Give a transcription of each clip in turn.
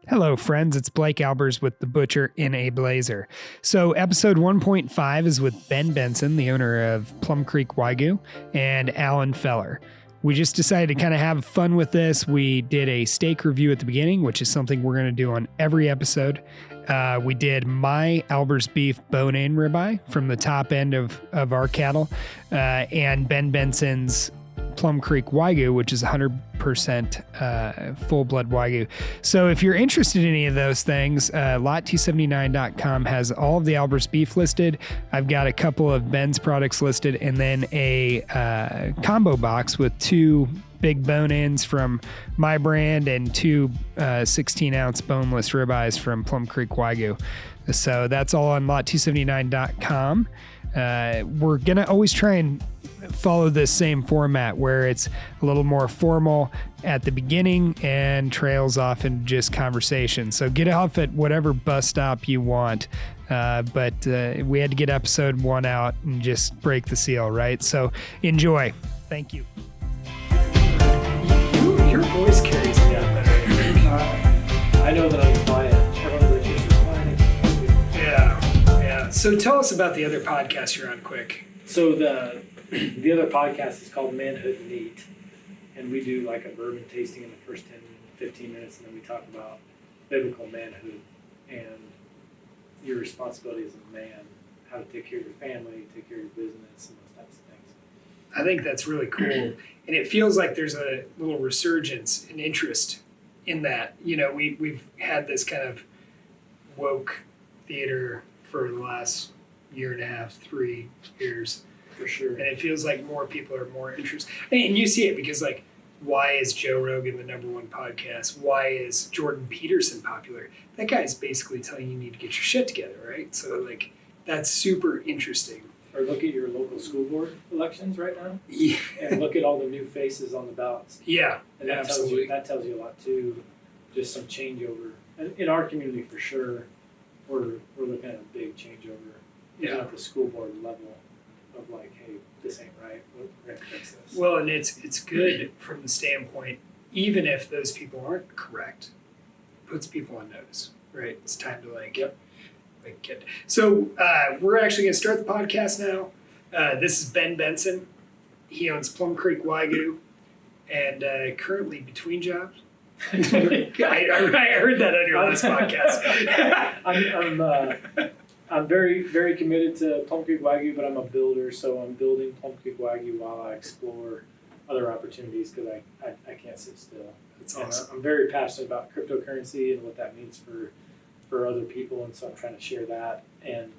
Hello, friends. It's Blake Albers with The Butcher in a Blazer. So, episode 1.5 is with Ben Benson, the owner of Plum Creek Wagyu, and Alan Feller. We just decided to kind of have fun with this. We did a steak review at the beginning, which is something we're going to do on every episode. We did my Albers beef bone-in ribeye from the top end of our cattle, and Ben Benson's Plum Creek Wagyu, which is 100% full-blood Wagyu. So if you're interested in any of those things, lot279.com has all of the Albers beef listed. I've got a couple of Ben's products listed, and then a combo box with two big bone-ins from my brand and two 16-ounce boneless ribeyes from Plum Creek Wagyu. So that's all on lot279.com. We're going to always try and follow this same format where it's a little more formal at the beginning and trails off in just conversation. So get off at whatever bus stop you want. But we had to get episode 1 out and just break the seal, right? So enjoy. Thank you. Your voice carries me out better. I know that I'm quiet. Yeah. So tell us about the other podcast you're on quick. So the other podcast is called Manhood Neat, and we do like a bourbon tasting in the first 10, 15 minutes, and then we talk about biblical manhood and your responsibility as a man, how to take care of your family, take care of your business, and those types of things. I think that's really cool, and it feels like there's a little resurgence and interest in that. You know, we've had this kind of woke theater for the last year and a half, 3 years. For sure. And it feels like more people are more interested. And you see it because, like, why is Joe Rogan the #1 podcast? Why is Jordan Peterson popular? That guy's basically telling you need to get your shit together, right? So, like, that's super interesting. Or look at your local school board elections right now. Yeah. And look at all the new faces on the ballots. Yeah, and that absolutely. That tells you a lot, too. Just some changeover. And in our community, for sure, we're looking at a big changeover. Even at the school board level. Of like, hey, this ain't right. We're gonna fix this. Well, and it's good from the standpoint, even if those people aren't correct, puts people on notice, right? It's time to get. So we're actually gonna start the podcast now. This is Ben Benson. He owns Plum Creek Wagyu, and currently between jobs. I heard that on your last podcast. I'm very, very committed to Plum Creek Wagyu, but I'm a builder, so I'm building Plum Creek Wagyu while I explore other opportunities because I can't sit still. That's awesome. I'm very passionate about cryptocurrency and what that means for other people, and so I'm trying to share that, and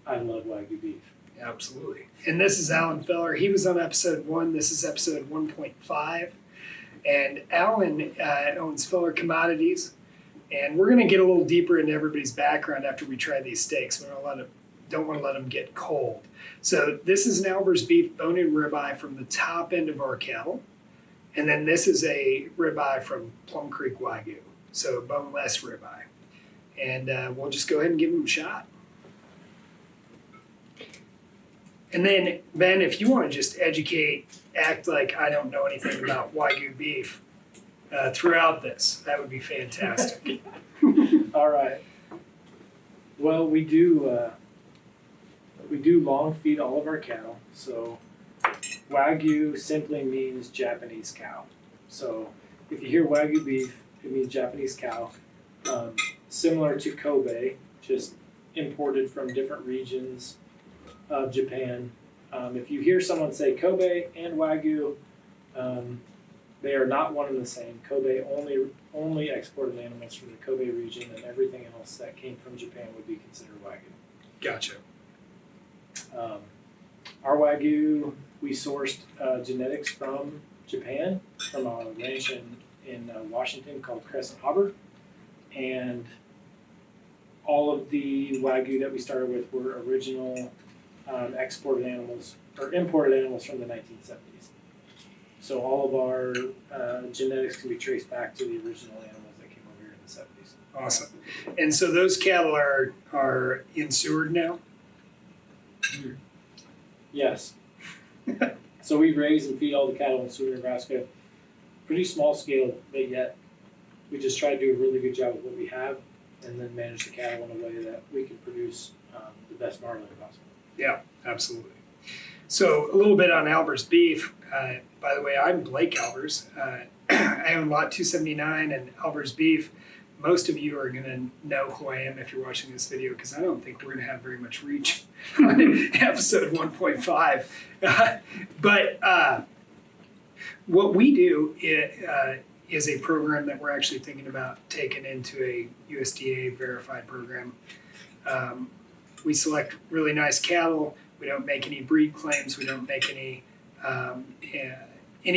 I love Wagyu beef. Absolutely. And this is Alan Feller. He was on episode 1. This is episode 1.5. And Alan owns Feller Commodities. And we're going to get a little deeper into everybody's background after we try these steaks. We don't want to let them get cold. So this is an Albers beef bone-in ribeye from the top end of our cattle. And then this is a ribeye from Plum Creek Wagyu, so boneless ribeye. And we'll just go ahead and give them a shot. And then, Ben, if you want to just act like I don't know anything about Wagyu beef, throughout this, that would be fantastic. All right. Well, we do long feed all of our cattle. So Wagyu simply means Japanese cow. So if you hear Wagyu beef, it means Japanese cow. Similar to Kobe, just imported from different regions of Japan. If you hear someone say Kobe and Wagyu, they are not one and the same. Kobe only exported animals from the Kobe region, and everything else that came from Japan would be considered Wagyu. Gotcha. Our Wagyu, we sourced genetics from Japan, from a ranch in Washington called Crescent Harbor, and all of the Wagyu that we started with were original exported animals or imported animals from the 1970s. So all of our genetics can be traced back to the original animals that came over here in the 70s. Awesome. And so those cattle are in Seward now? Yes. So we raise and feed all the cattle in Seward, Nebraska. Pretty small scale, but yet we we just try to do a really good job with what we have, and then manage the cattle in a way that we can produce the best marbling possible. Yeah, absolutely. So a little bit on Albers beef. By the way, I'm Blake Albers. I own lot 279 and Albers beef. Most of you are going to know who I am if you're watching this video, because I don't think we're going to have very much reach on episode 1.5. But what we do is a program that we're actually thinking about taking into a USDA verified program. We select really nice cattle. We don't make any breed claims. We don't make any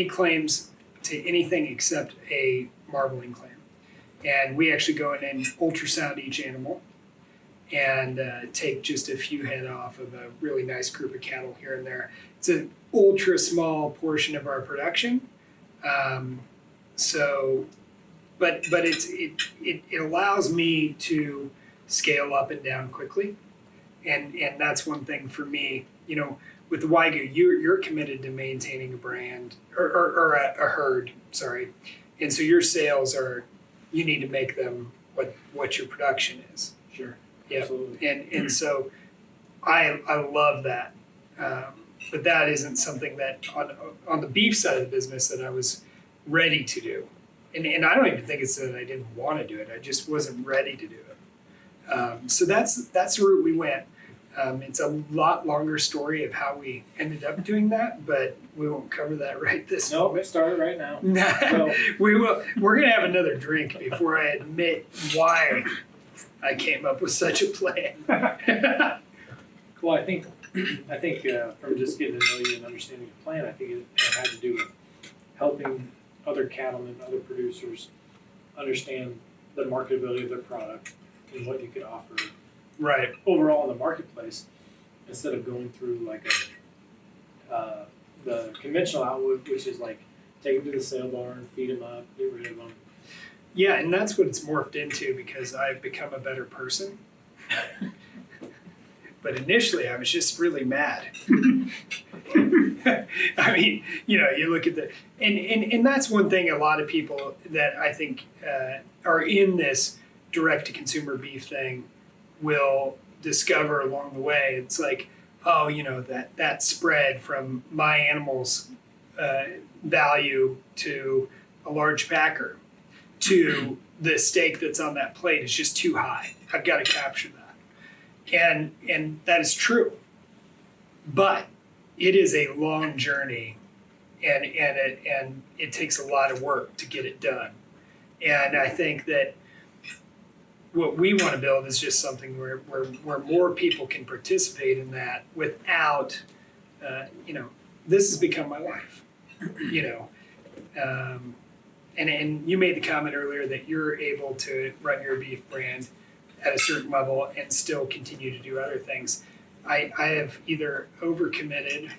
claims to anything except a marbling claim. And we actually go in and ultrasound each animal and take just a few head off of a really nice group of cattle here and there. It's an ultra small portion of our production. But it allows me to scale up and down quickly. And that's one thing for me, with the Wagyu, you're committed to maintaining a brand or a herd, sorry. And so your sales you need to make them what your production is. Sure. Yeah. Absolutely. And so I love that. But that isn't something that on the beef side of the business that I was ready to do. And I don't even think it's that I didn't want to do it. I just wasn't ready to do it. So that's the route we went. It's a lot longer story of how we ended up doing that, but we won't cover that right this moment. Nope, start it right now. No, we will. We're gonna have another drink before I admit why I came up with such a plan. Well, I think from just getting to know you and understanding your plan, I think it had to do with helping other cattlemen, other producers understand the marketability of their product and what you could offer Right. overall in the marketplace, instead of going through like the conventional outlook, which is like take them to the sale barn, feed them up, get rid of them. Yeah, and that's what it's morphed into because I've become a better person. But initially, I was just really mad. I mean, you look at and that's one thing a lot of people that I think are in this direct-to-consumer beef thing will discover along the way. It's like, oh, that spread from my animal's value to a large packer to the steak that's on that plate is just too high. I've got to capture that. And that is true. But it is a long journey and it takes a lot of work to get it done. And I think that what we want to build is just something where more people can participate in that without, this has become my life, and you made the comment earlier that you're able to run your beef brand at a certain level and still continue to do other things. I have either overcommitted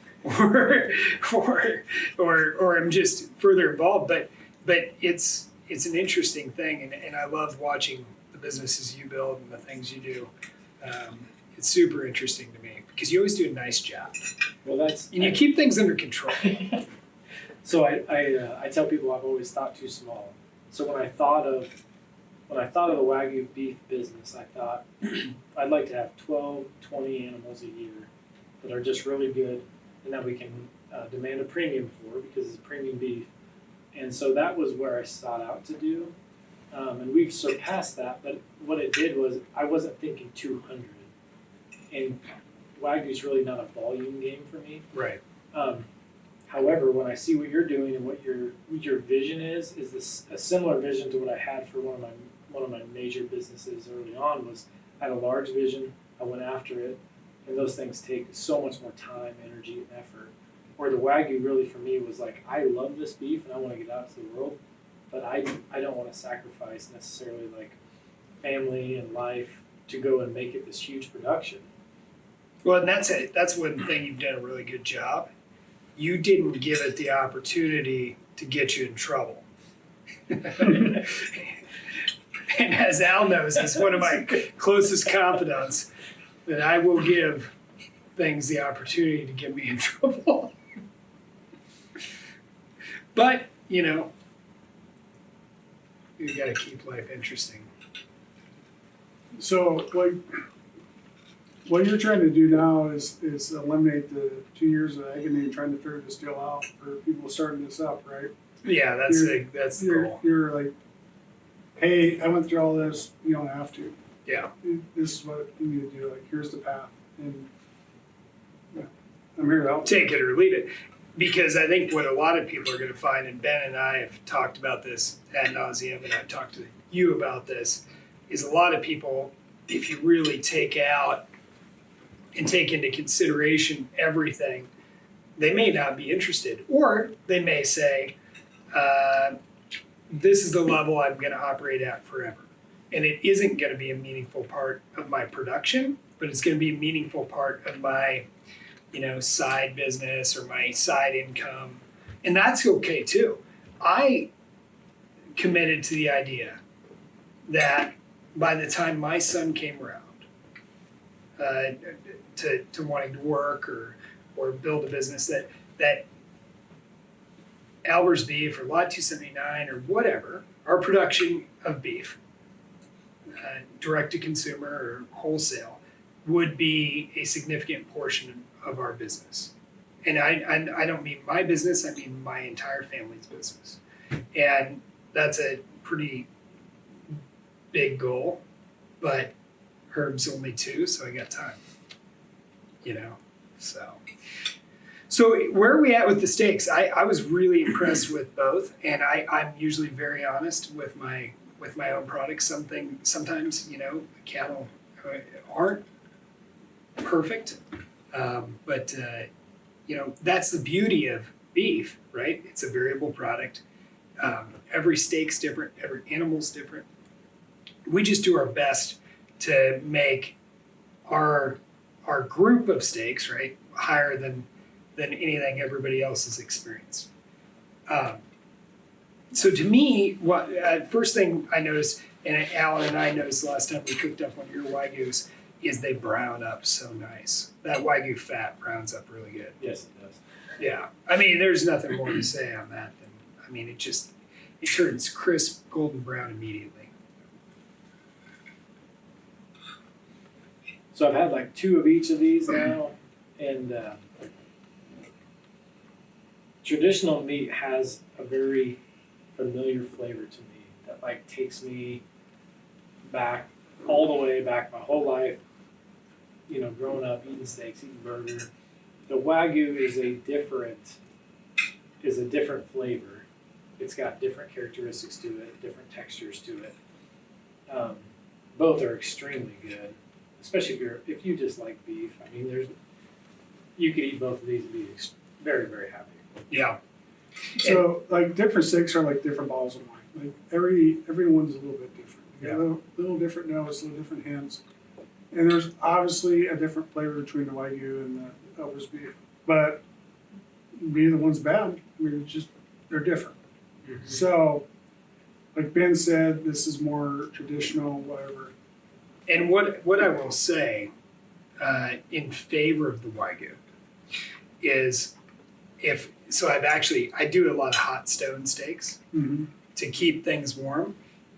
or I'm just further involved, but it's an interesting thing, and I love watching the businesses you build and the things you do. It's super interesting to me because you always do a nice job. Well, and you keep things under control. So I tell people I've always thought too small. So when I thought of the Wagyu beef business, I thought I'd like to have 12, 20 animals a year that are just really good and that we can demand a premium for because it's premium beef. And so that was where I sought out to do. And we've surpassed that, but what it did was I wasn't thinking 200. And Wagyu's really not a volume game for me. Right. However, when I see what you're doing and what your vision is this a similar vision to what I had for one of my major businesses early on. Was I had a large vision, I went after it, and those things take so much more time, energy, and effort. Where the Wagyu really for me was like, I love this beef and I want to get out to the world, but I don't want to sacrifice necessarily like family and life to go and make it this huge production. Well, and that's one thing you've done a really good job. You didn't give it the opportunity to get you in trouble. And as Al knows, he's one of my closest confidants, that I will give things the opportunity to get me in trouble. But, You got to keep life interesting. So what you're trying to do now is eliminate the 2 years of agony trying to figure this deal out for people starting this up, right? Yeah, that's the goal. You're like, hey, I went through all this. You don't have to. Yeah. This is what you need to do. Like, here's the path, and yeah, I'm here to help. Take it or leave it. Because I think what a lot of people are going to find, and Ben and I have talked about this ad nauseum, and I've talked to you about this, is a lot of people, if you really take out and take into consideration everything, they may not be interested. Or they may say, this is the level I'm going to operate at forever. And it isn't going to be a meaningful part of my production, but it's going to be a meaningful part of my side business or my side income. And that's okay too. I committed to the idea that by the time my son came around to wanting to work or build a business, that Albers beef or Lot 279 or whatever, our production of beef, direct to consumer or wholesale, would be a significant portion of our business. And I don't mean my business, I mean my entire family's business. And that's a pretty big goal, but Herb's only 2, so I got time. So where are we at with the steaks? I was really impressed with both, and I'm usually very honest with my own products. Sometimes cattle aren't perfect, but that's the beauty of beef, right? It's a variable product. Every steak's different, every animal's different. We just do our best to make our group of steaks, right, higher than anything everybody else has experienced. So to me, what first thing I noticed, and Alan and I noticed the last time we cooked up one of your Wagyus, is they brown up so nice. That Wagyu fat browns up really good. Yes, it does. Yeah, I mean, there's nothing more to say on that than, it turns crisp golden brown immediately. So I've had like 2 of each of these now, and traditional meat has a very familiar flavor to me that like takes me back all the way back my whole life. Growing up eating steaks, eating burger. The Wagyu is a different flavor. It's got different characteristics to it, different textures to it. Both are extremely good, especially if you just like beef. I mean, you could eat both of these and be very, very happy. Yeah. So like different steaks are like different bottles of wine. Like everyone's a little bit different. You got a little different nose, a little different hands. And there's obviously a different flavor between the Wagyu and the Albers beef. But neither one's bad. I mean, they're different. Mm-hmm. So, like Ben said, this is more traditional, whatever. And what I will say in favor of the Wagyu is I do a lot of hot stone steaks to keep things warm.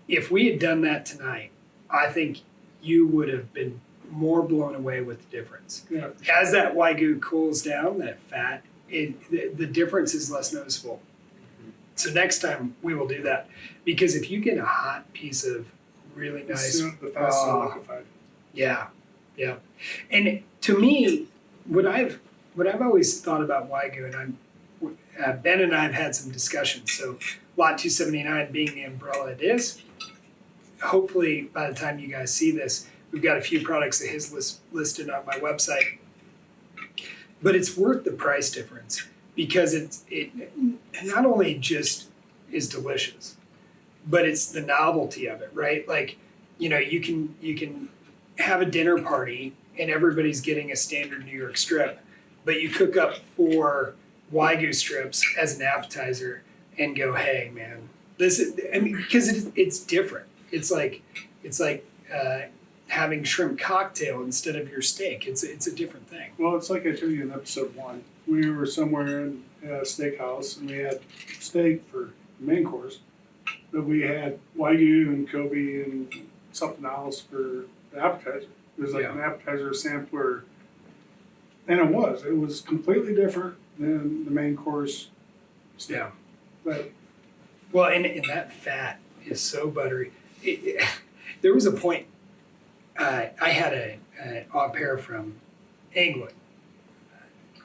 If we had done that tonight, I think you would have been more blown away with the difference. Yeah. As that Wagyu cools down, that fat, the difference is less noticeable. So next time we will do that, because if you get a hot piece of really nice, The fast and liquefied. yeah, and to me, what I've always thought about Wagyu, and Ben and I have had some discussions. So Lot 279 being the umbrella it is. Hopefully, by the time you guys see this, we've got a few products of his listed on my website. But it's worth the price difference because it not only just is delicious, but it's the novelty of it, right? Like, you can have a dinner party and everybody's getting a standard New York strip, but you cook up 4 Wagyu strips as an appetizer and go, hey man, because it's different. It's like having shrimp cocktail instead of your steak. It's a different thing. Well, it's like I told you in episode 1. We were somewhere in a steakhouse and we had steak for the main course. but we had Wagyu and Kobe and something else for the appetizer. It was like an appetizer sampler, and it was completely different than the main course steak. Yeah. But Well, and that fat is so buttery. There was a point, I had an au pair from England.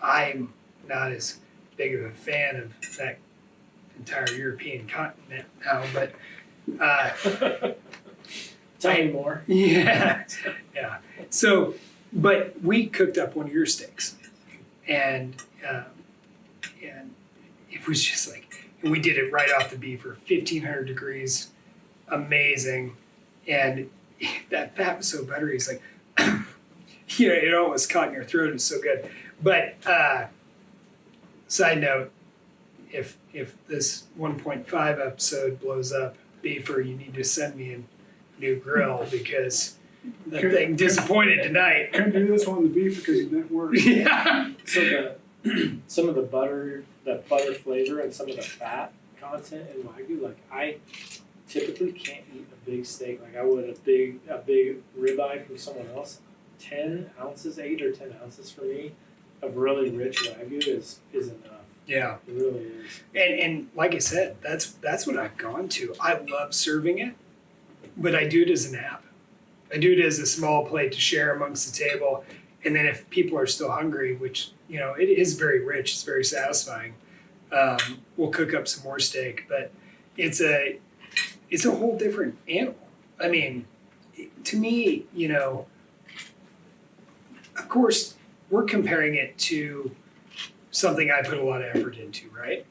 I'm not as big of a fan of that entire European continent now, but Tell me more. yeah. So, but we cooked up one of your steaks, and it was just like, and we did it right off the beef for 1,500 degrees, amazing, and that fat was so buttery. It's like, it almost caught in your throat. It was so good. But side note, if this 1.5 episode blows up, Beefer, you need to send me a new grill because that thing disappointed tonight. couldn't do this one on the beef because it didn't work. Yeah. So some of the butter flavor and some of the fat content in Wagyu, like I typically can't eat a big steak like I would a big ribeye from someone else. 10 ounces, 8 or 10 ounces for me of really rich Wagyu is enough. Yeah. It really is. And like I said, that's what I've gone to. I love serving it, but I do it as an app. I do it as a small plate to share amongst the table. And then if people are still hungry, which, it is very rich, it's very satisfying, we'll cook up some more steak. But it's a whole different animal. I mean, to me, of course, we're comparing it to something I put a lot of effort into, right?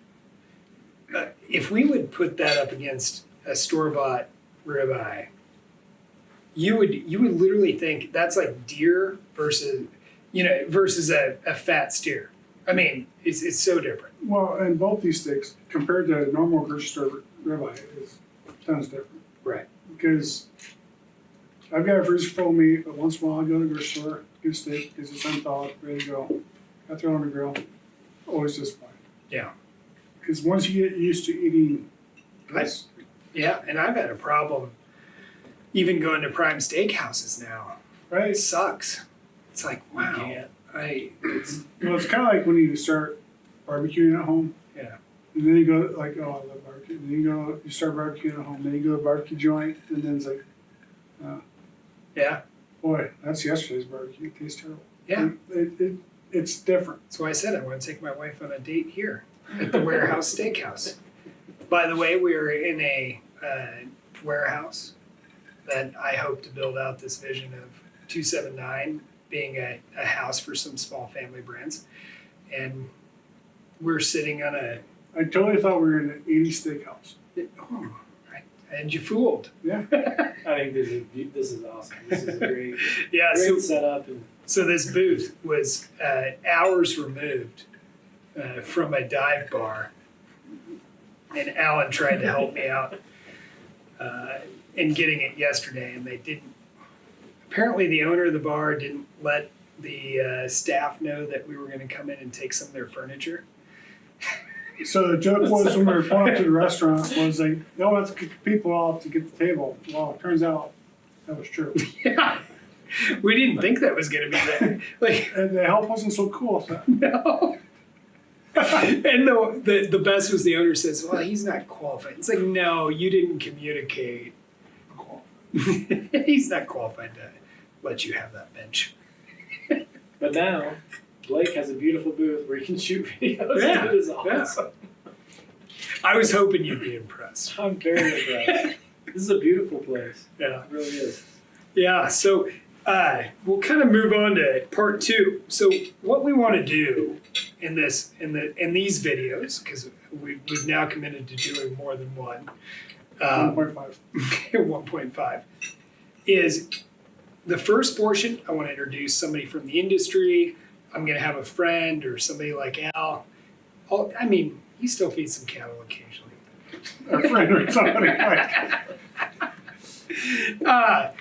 If we would put that up against a store-bought ribeye, you would literally think that's like deer versus a fat steer. I mean, it's so different. Well, and both these steaks, compared to normal grocery store ribeye, is tons different. Right. Because I've got a freezer full of meat, but once in a while I go to the grocery store, get a steak, because it's unthawed, ready to go. I throw it on the grill. Always disappointed. Yeah. Because once you get used to eating this, Yeah, and I've had a problem even going to prime steakhouses now. right? It sucks. It's like, wow. can't. Well, it's kind of like when you start barbecuing at home. Yeah. And then you go like, oh, I love barbecue. And then you start barbecuing at home. Then you go to a barbecue joint, and then it's like, Yeah. boy, that's yesterday's barbecue. It tastes terrible. Yeah. It's different. That's why I said I want to take my wife on a date here at the Warehouse Steakhouse. By the way, we are in a warehouse that I hope to build out this vision of 279 being a house for some small family brands. And we're sitting on I totally thought we were in an 80s steakhouse. and you fooled. Yeah. I think this is awesome. This is a great, Yeah, great setup. And So this booth was hours removed from a dive bar, and Alan tried to help me out in getting it yesterday, and they didn't. Apparently, the owner of the bar didn't let the staff know that we were going to come in and take some of their furniture. So the joke was when we were pulling up to the restaurant was like, no, let's kick people off to get the table. Well, it turns out that was true. Yeah, we didn't think that was going to be there. Like, And the help wasn't so cool. So. no. And the best was the owner says, well, he's not qualified. It's like, no, you didn't communicate. He's not qualified to let you have that bench. But now, Blake has a beautiful booth where you can shoot videos. Yeah, It is awesome. I was hoping you'd be impressed. I'm very impressed. This is a beautiful place. Yeah. It really is. Yeah, so we'll kind of move on to part 2. So what we want to do in these videos, because we've now committed to doing more than one, 1.5. 1.5, is the first portion. I want to introduce somebody from the industry. I'm going to have a friend or somebody like Al. He still feeds some cattle occasionally. A friend or somebody like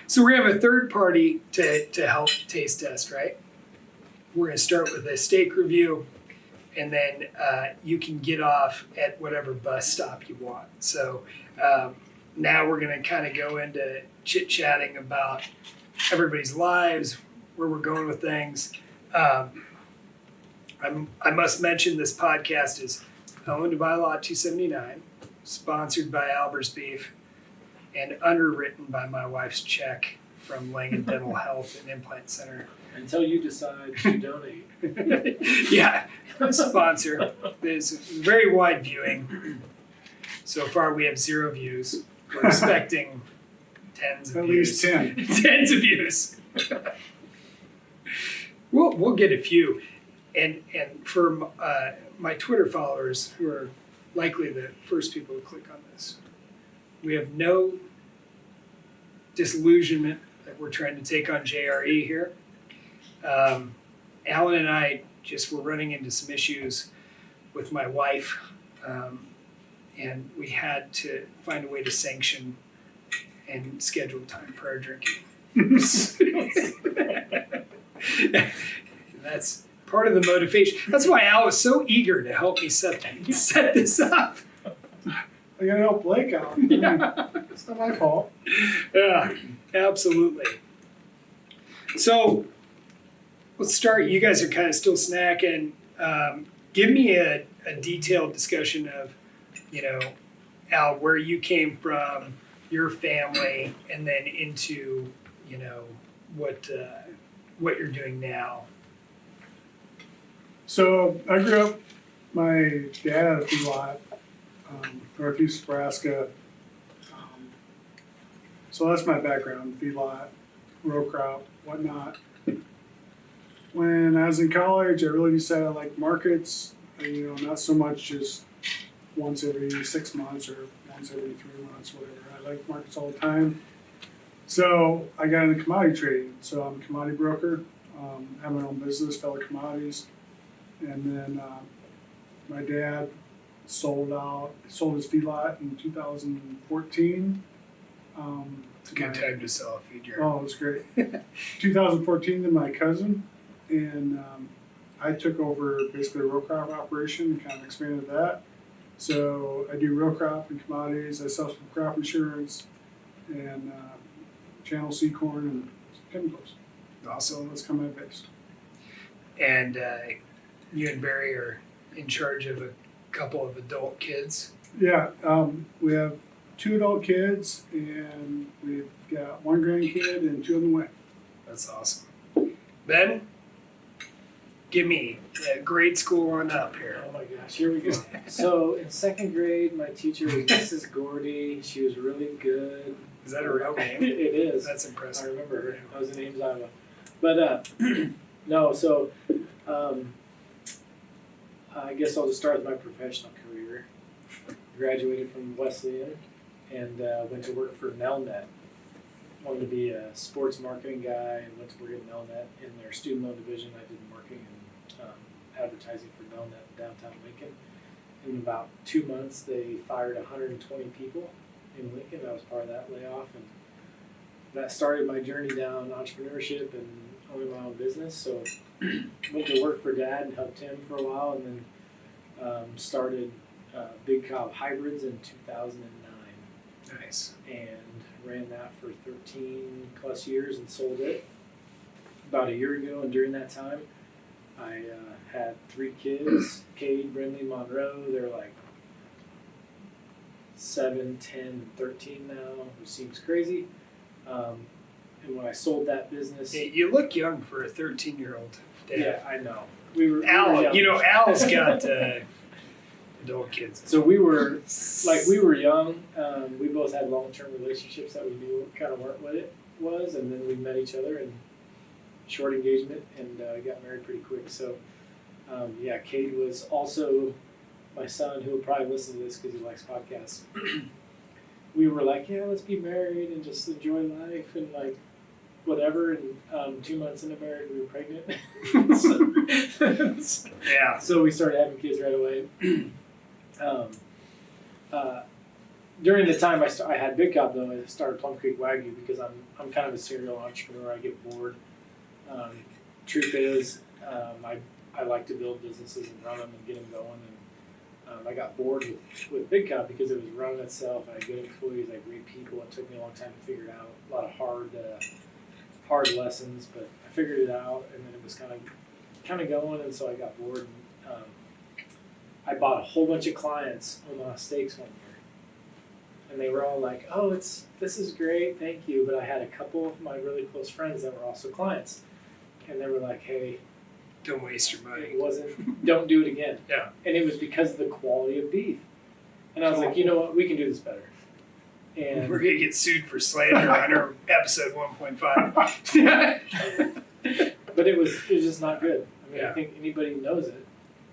So we have a third party to help taste test, right? We're going to start with a steak review, and then you can get off at whatever bus stop you want. So now we're going to kind of go into chit-chatting about everybody's lives, where we're going with things. I must mention this podcast is owned by Lot 279, sponsored by Albers Beef, and underwritten by my wife's check from Langan Dental Health and Implant Center. Until you decide to donate. Yeah, sponsor. It's very wide viewing. So far, we have 0 views. We're expecting tens of At views. least 10. Tens of views. We'll get a few. And for my Twitter followers, who are likely the first people to click on this, we have no disillusionment that we're trying to take on JRE here. Alan and I just were running into some issues with my wife, and we had to find a way to sanction and schedule time for our drinking. That's part of the motivation. That's why Al was so eager to help me set this up. I gotta help Blake out. Yeah. It's not my fault. Yeah, absolutely. So let's start. You guys are kind of still snacking. Give me a detailed discussion of, Al, where you came from, your family, and then into, what you're doing now. So I grew up, my dad had a feedlot, northeast Nebraska. So that's my background, feedlot, row crop, whatnot. When I was in college, I really decided I like markets, not so much just once every 6 months or once every 3 months, whatever. I like markets all the time. So I got into commodity trading. So I'm a commodity broker, have my own business, fellow commodities. And then my dad sold his feedlot in 2014. It's a good time to sell a feed yard. Oh, it was great. 2014 to my cousin, and I took over basically a row crop operation and kind of expanded that. So I do row crop and commodities. I sell some crop insurance and channel seed corn and chemicals. Awesome. So that's kind of my base. And you and Barry are in charge of a couple of adult kids. Yeah, we have 2 adult kids, and we've got 1 grandkid and 2 on the way. That's awesome. Ben, give me grade school on up here. Oh my gosh, here we go. So in 2nd grade, my teacher was Mrs. Gordy. She was really good. Is that a real name? It is. That's I impressive. remember her. That was the name's Iowa. But no, so I guess I'll just start with my professional career. Graduated from Wesleyan and went to work for Nelnet. Wanted to be a sports marketing guy and went to work at Nelnet in their student loan division. I did marketing and advertising for Nelnet in downtown Lincoln. In about 2 months, they fired 120 people in Lincoln. I was part of that layoff, and that started my journey down entrepreneurship and owning my own business. So went to work for Dad and helped him for a while, and then started Big Cow Hybrids in 2009. Nice. And ran that for 13 plus years and sold it about a year ago. And during that time, I had 3 kids, Cade, Brindley, Monroe. They're like 7, 10, and 13 now, which seems crazy. And when I sold that business, Hey, you look young for a 13-year-old dad. yeah, I know. We were Al, young. Al's got adult kids. So we were young. We both had long-term relationships that we knew kind of weren't what it was, and then we met each other in short engagement and got married pretty quick. So Cade was also my son, who will probably listen to this because he likes podcasts. We were like, yeah, let's be married and just enjoy life and like whatever. And 2 months into marriage, we were pregnant. Yeah. So we started having kids right away. During the time I had Big Cow, though, I started Plum Creek Wagyu because I'm kind of a serial entrepreneur. I get bored. Truth is, I like to build businesses and run them and get them going. I got bored with Big Cow because it was running itself. I had good employees, I had great people. It took me a long time to figure it out. A lot of hard lessons, but I figured it out, and then it was kind of going, and so I got bored. And, I bought a whole bunch of clients Omaha Steaks one year, and they were all like, "Oh, this is great, thank you." But I had a couple of my really close friends that were also clients, and they were like, "Hey, Don't waste your money. it wasn't. Don't do it again." Yeah. And it was because of the quality of beef. And I was like, you know what, we can do this better. And We're gonna get sued for slander under episode 1.5. but it was just not good. I mean, Yeah. I think anybody knows it,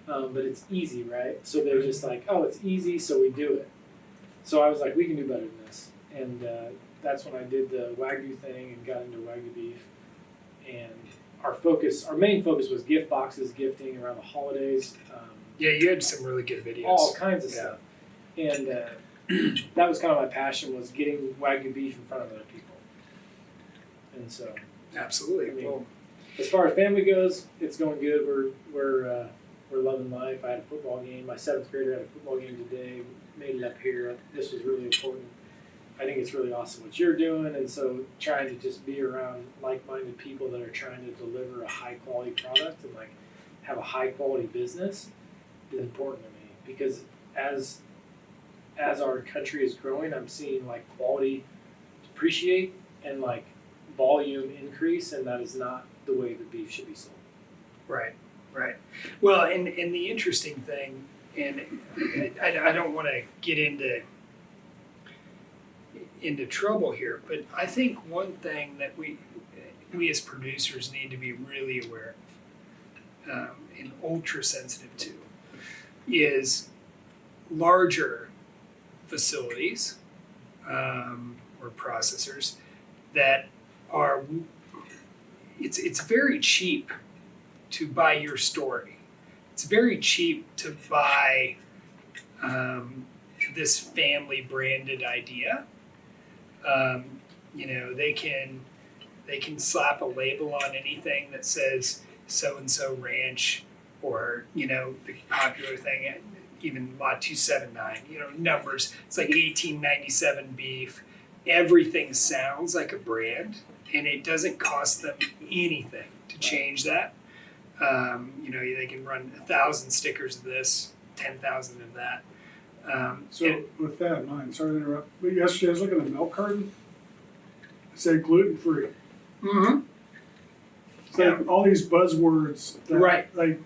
but it's easy, right? So they're just like, oh, it's easy, so we do it. So I was like, we can do better than this, and that's when I did the Wagyu thing and got into Wagyu beef. And our main focus was gift boxes, gifting around the holidays. Yeah, you had some really good videos. All kinds of Yeah. stuff. And that was kind of my passion, was getting Wagyu beef in front of other people. And so, Absolutely. I mean, Well, as far as family goes, it's going good. We're loving life. I had a football game. My 7th grader had a football game today. Made it up here. This was really important. I think it's really awesome what you're doing, and so trying to just be around like-minded people that are trying to deliver a high-quality product and like have a high-quality business is important to me, because as our country is growing, I'm seeing like quality depreciate and like volume increase, and that is not the way the beef should be sold. right. Well, and the interesting thing, and I don't want to get into trouble here, but I think one thing that we as producers need to be really aware of and ultra sensitive to is larger facilities or processors that are, it's very cheap to buy your story. It's very cheap to buy this family branded idea. They can slap a label on anything that says so and so ranch, or the popular thing, even Lot 279. Numbers. It's like 1897 beef. Everything sounds like a brand, and it doesn't cost them anything to change that. They can run 1,000 stickers of this, 10,000 of that. With that in mind, sorry to interrupt, but yesterday I was looking at a milk carton. It said gluten-free. Mm-hmm. It's like all these buzzwords. That, Right. Like,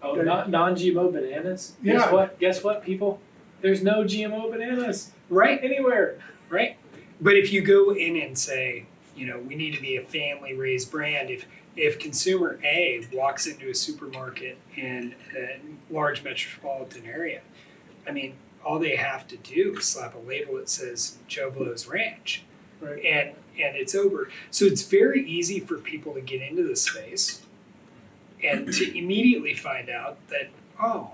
Oh, non-GMO bananas? Yeah. Guess what, people? There's no GMO bananas Right. anywhere. Right. But if you go in and say, we need to be a family-raised brand, if consumer A walks into a supermarket in a large metropolitan area, I mean, all they have to do is slap a label that says Joe Blow's Ranch, right. and it's over. So it's very easy for people to get into this space and to immediately find out that, oh,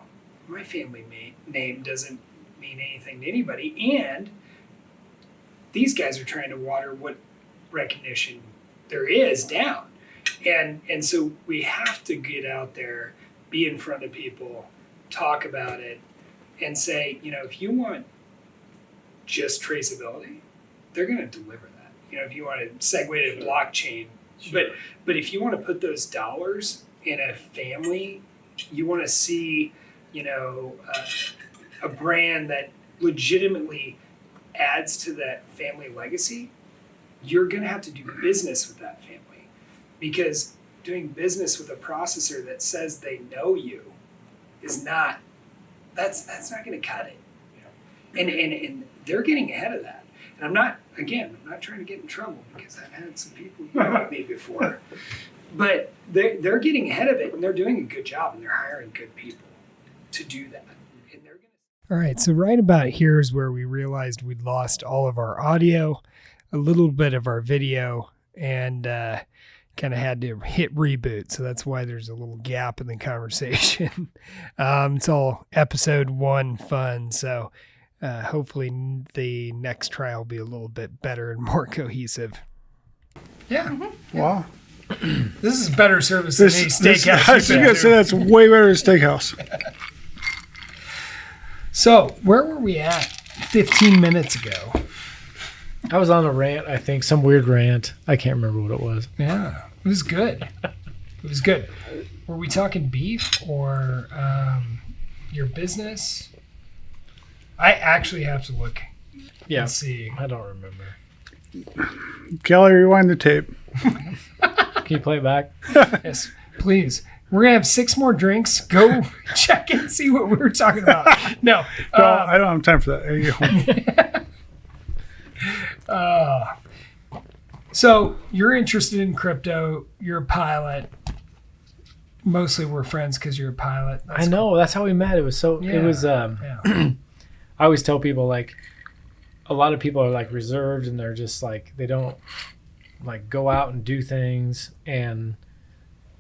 my family name doesn't mean anything to anybody, and these guys are trying to water what recognition there is down. And so we have to get out there, be in front of people, talk about it, and say, if you want just traceability, they're going to deliver that. If you want to segue to blockchain, Sure. but if you want to put those dollars in a family, you want to see, a brand that legitimately adds to that family legacy, you're going to have to do business with that family. Because doing business with a processor that says they know you is not, that's not going to cut it. And they're getting ahead of that. And I'm not trying to get in trouble, because I've had some people yell at me before. But they're getting ahead of it, and they're doing a good job, and they're hiring good people to do that. And they're All right, so right about here is where we realized we'd lost all of our audio, a little bit of our video, and kind of had to hit reboot. So that's why there's a little gap in the conversation. It's all episode 1 fun. So hopefully the next try will be a little bit better and more cohesive. Yeah. Mm-hmm. Wow. This is better service than any steakhouse. I was going to say that's way better than steakhouse. So where were we at 15 minutes ago? I was on a rant, I think, some weird rant. I can't remember what it was. Yeah, it was good. It was good. Were we talking beef or your business? I actually have to look Yeah, and see. I don't remember. Kelly, rewind the tape. Can you play it back? Yes, please. We're gonna have 6 more drinks. Go check and see what we were talking about. No, No, I don't have time for that. There you go. so you're interested in crypto. You're a pilot. Mostly we're friends because you're a pilot. I know. That's how we met. It was so. Yeah, It was. yeah. I always tell people, like, a lot of people are like reserved and they're just like, they don't like go out and do things. And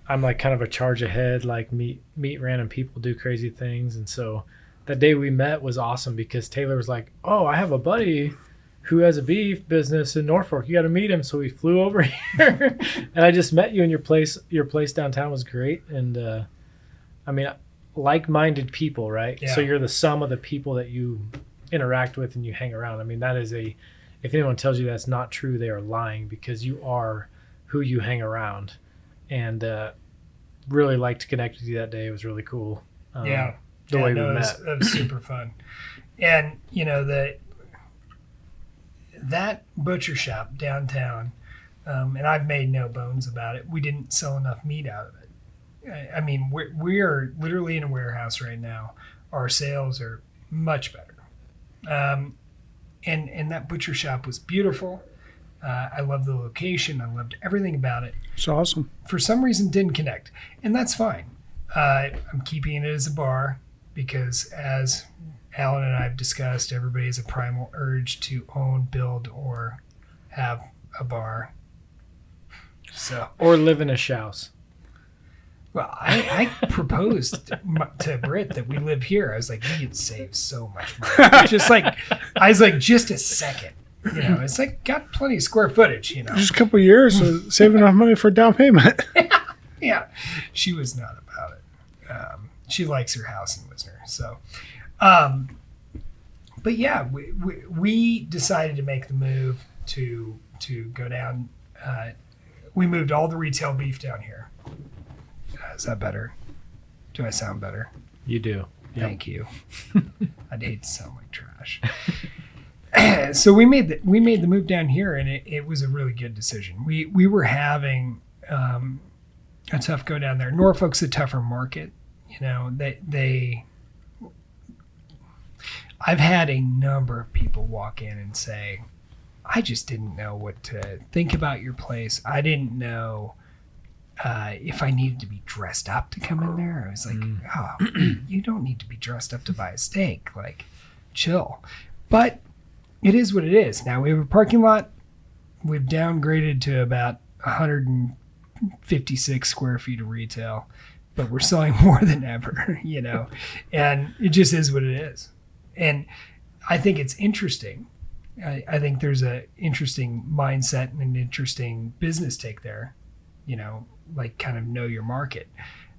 I'm like kind of a charge ahead, like meet random people, do crazy things. And so that day we met was awesome because Taylor was like, oh, I have a buddy who has a beef business in Norfolk. You got to meet him. So we flew over here and I just met you, and your place downtown was great. And I mean, like-minded people, right? Yeah. So you're the sum of the people that you interact with and you hang around. I mean, that is if anyone tells you that's not true, they are lying, because you are who you hang around. And really liked to connect with you that day. It was really cool. Yeah. The Yeah, way no, we it met. was super fun. And, you know, that butcher shop downtown, and I've made no bones about it, we didn't sell enough meat out of it. I mean, we are literally in a warehouse right now. Our sales are much better. And that butcher shop was beautiful. I loved the location. I loved everything about it. It's awesome. For some reason, didn't connect, and that's fine. I'm keeping it as a bar because, as Alan and I have discussed, everybody has a primal urge to own, build, or have a bar. So, Or live in a house. well, I proposed to Britt that we live here. I was like, we could save so much money. Just like, I was like, just a second. You know, it's like got plenty of square footage. You know, Just a couple of years, so save enough money for a down payment. yeah, she was not about it. She likes her house in Wisner. So, but yeah, we decided to make the move to go down. We moved all the retail beef down here. Is that better? Do I sound better? You do. Yep. Thank you. I'd hate to sound like trash. So we made the move down here, and it was a really good decision. We were having a tough go down there. Norfolk's a tougher market. You know, I've had a number of people walk in and say, I just didn't know what to think about your place. I didn't know if I needed to be dressed up to come in there. I was like, oh, you don't need to be dressed up to buy a steak. Like, chill. But it is what it is. Now we have a parking lot. We've downgraded to about 156 square feet of retail, but we're selling more than ever, you know, and it just is what it is. And I think it's interesting. I think there's a interesting mindset and an interesting business take there, you know, like kind of know your market.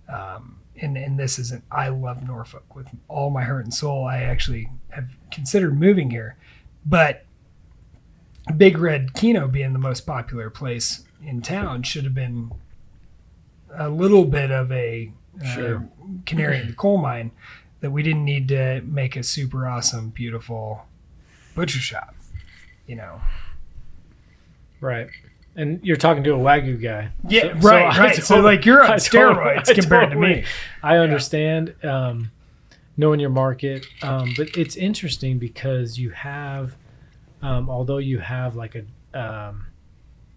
And this isn't, I love Norfolk with all my heart and soul. I actually have considered moving here, but Big Red Keno being the most popular place in town should have been a little bit of a canary in the coal mine, that we didn't need to make a super awesome, beautiful butcher shop, you know. Right. And you're talking to a Wagyu guy. Yeah, So right. So like you're on I steroids compared to me. I understand knowing your market, but it's interesting because you have, although you have like a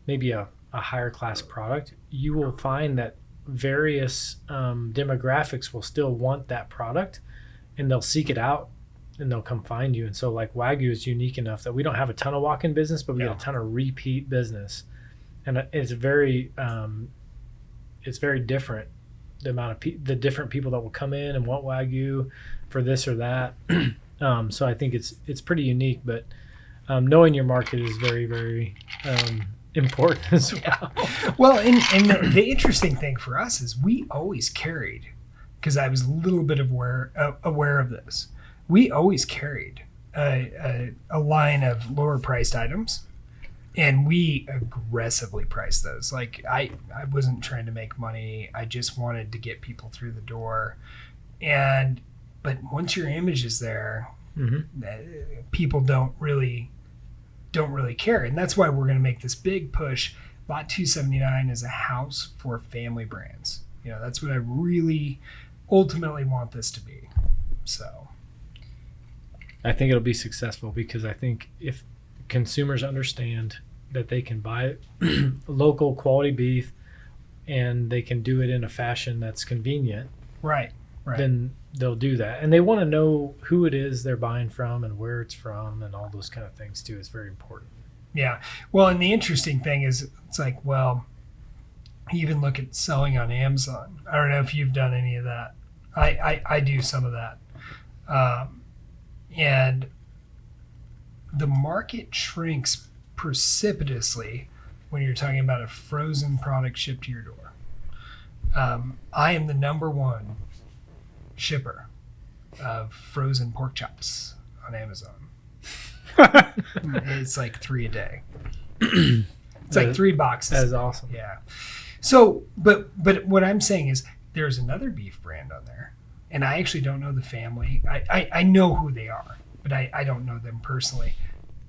maybe a higher class product, you will find that various demographics will still want that product, and they'll seek it out and they'll come find you. And so like Wagyu is unique enough that we don't have a ton of walk-in business, but we get a ton of repeat business. And it's very different, the amount of the different people that will come in and want Wagyu for this or that. So I think it's pretty unique, but knowing your market is very, very important as well. Well, and the interesting thing for us is we always carried, because I was a little bit aware of this. we always carried a line of lower priced items, and we aggressively priced those. Like I wasn't trying to make money. I just wanted to get people through the door. But once your image is there, people don't really care. And that's why we're going to make this big push. Lot 279 is a house for family brands. You know, that's what I really ultimately want this to be. So I think it'll be successful because I think if consumers understand that they can buy local quality beef and they can do it in a fashion that's convenient, right. then they'll do that. And they want to know who it is they're buying from and where it's from and all those kind of things too. It's very important. Yeah. Well, and the interesting thing is it's like, well, even look at selling on Amazon. I don't know if you've done any of that. I do some of that. And the market shrinks precipitously when you're talking about a frozen product shipped to your door. I am the number one shipper of frozen pork chops on Amazon. It's like 3 a day. It's like 3 boxes. That's awesome. Yeah. So, but what I'm saying is there's another beef brand on there, and I actually don't know the family. I know who they are, but I don't know them personally.